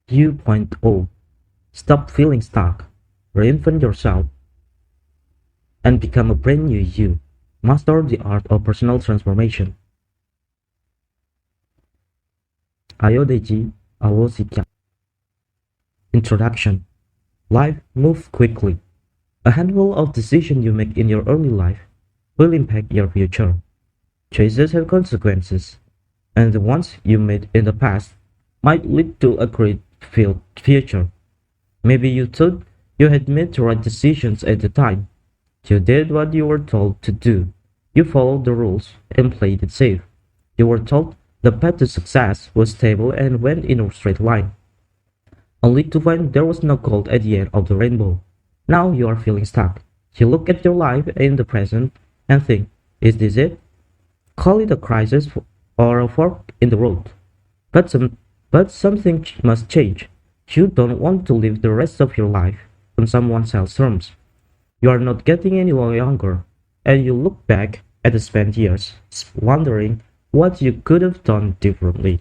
U.O. Stop feeling stuck, reinvent yourself, and become a brand new you. Master the art of personal transformation. Ayodeji Awosika. Introduction. Life moves quickly. A handful of decisions you make in your early life will impact your future. Choices have consequences, and the ones you made in the past might lead to a great future. Maybe you thought you had made the right decisions at the time. You did what you were told to do. You followed the rules and played it safe. You were told the path to success was stable and went in a straight line, only to find there was no gold at the end of the rainbow. Now you are feeling stuck. You look at your life in the present and think, is this it? Call it a crisis or a fork in the road. But, something must change. You don't want to live the rest of your life on someone else's terms. You are not getting any younger, and you look back at the spent years, wondering what you could have done differently.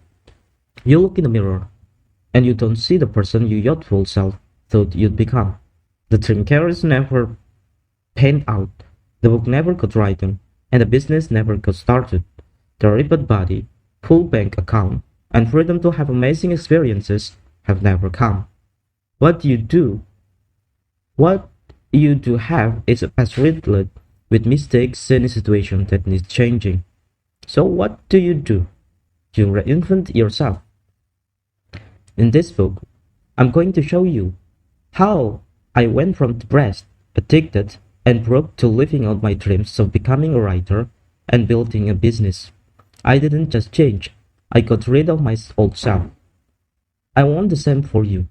You look in the mirror, and you don't see the person your youthful self thought you'd become. The dream careers never panned out, the book never got written, and the business never got started. The ripped body, full bank account, and freedom to have amazing experiences have never come. What you do have is a past riddled with mistakes and a situation that needs changing. So what do? You reinvent yourself. In this book, I'm going to show you how I went from depressed, addicted, and broke to living out my dreams of becoming a writer and building a business. I didn't just change, I got rid of my old self. I want the same for you.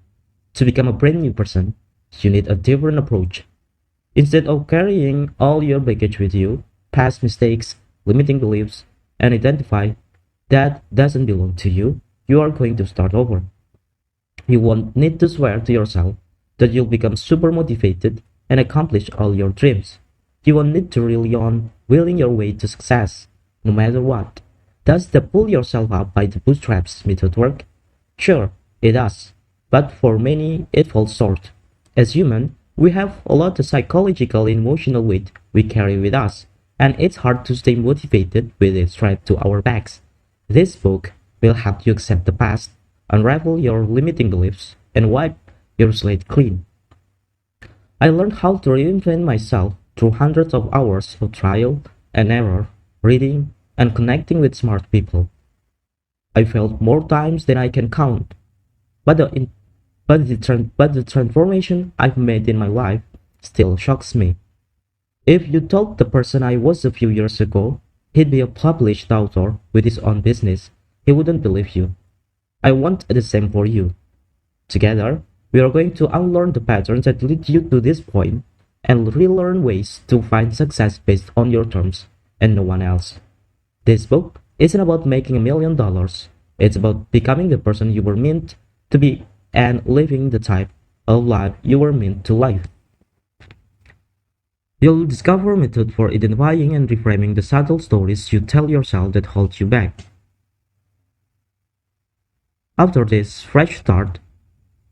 To become a brand new person, you need a different approach. Instead of carrying all your baggage with you, past mistakes, limiting beliefs, and identify that doesn't belong to you, you are going to start over. You won't need to swear to yourself that you'll become super motivated and accomplish all your dreams. You won't need to rely on willing your way to success, no matter what. Does the pull yourself up by the bootstraps method work? Sure, it does, but for many it falls short. As humans, we have a lot of psychological and emotional weight we carry with us, and it's hard to stay motivated with it strapped to our backs. This book will help you accept the past, unravel your limiting beliefs, and wipe your slate clean. I learned how to reinvent myself through hundreds of hours of trial and error, reading, and connecting with smart people. I failed more times than I can count, but the transformation I've made in my life still shocks me. If you told the person I was a few years ago he'd be a published author with his own business, he wouldn't believe you. I want the same for you. Together, we are going to unlearn the patterns that lead you to this point and relearn ways to find success based on your terms and no one else. This book isn't about making $1 million. It's about becoming the person you were meant to be and living the type of life you were meant to live. You'll discover a method for identifying and reframing the subtle stories you tell yourself that hold you back. After this fresh start,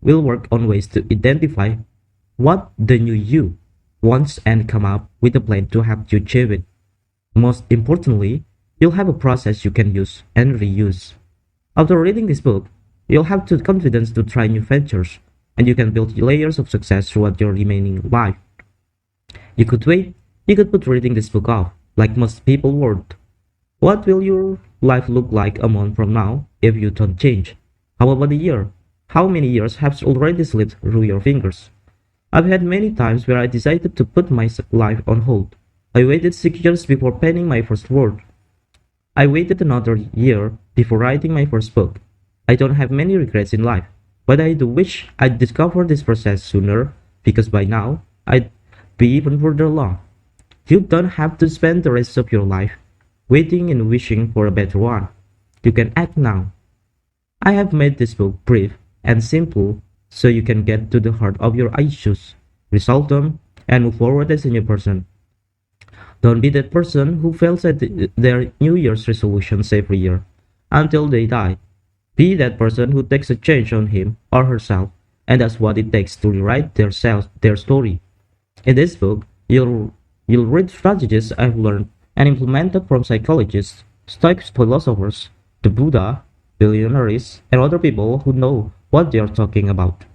we'll work on ways to identify what the new you wants and come up with a plan to help you achieve it. Most importantly, you'll have a process you can use and reuse. After reading this book, you'll have the confidence to try new ventures, and you can build layers of success throughout your remaining life. You could wait. You could put reading this book off, like most people would. What will your life look like a month from now if you don't change? How about a year? How many years have already slipped through your fingers? I've had many times where I decided to put my life on hold. I waited 6 years before penning my first word. I waited another year before writing my first book. I don't have many regrets in life, but I do wish I'd discovered this process sooner, because by now, I'd be even further along. You don't have to spend the rest of your life waiting and wishing for a better one. You can act now. I have made this book brief and simple so you can get to the heart of your issues, resolve them, and move forward as a new person. Don't be that person who fails at their New Year's resolutions every year until they die. Be that person who takes a change on him or herself, and that's what it takes to rewrite their story. In this book, you'll read strategies I've learned and implemented from psychologists, Stoic philosophers, the Buddha, billionaires, and other people who know what they are talking about.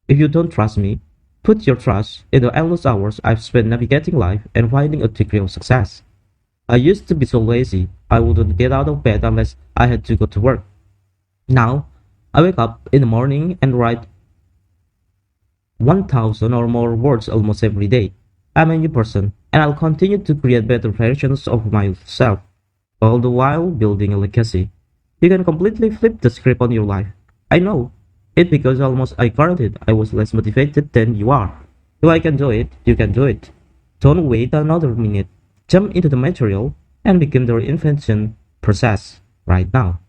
If you don't trust me, put your trust in the endless hours I've spent navigating life and finding a degree of success. I used to be so lazy, I wouldn't get out of bed unless I had to go to work. Now, I wake up in the morning and write 1,000 or more words almost every day. I'm a new person, and I'll continue to create better versions of myself, all the while building a legacy. You can completely flip the script on your life. I know it because almost I guaranteed I was less motivated than you are. If I can do it, you can do it. Don't wait another minute. Jump into the material and begin the reinvention process right now.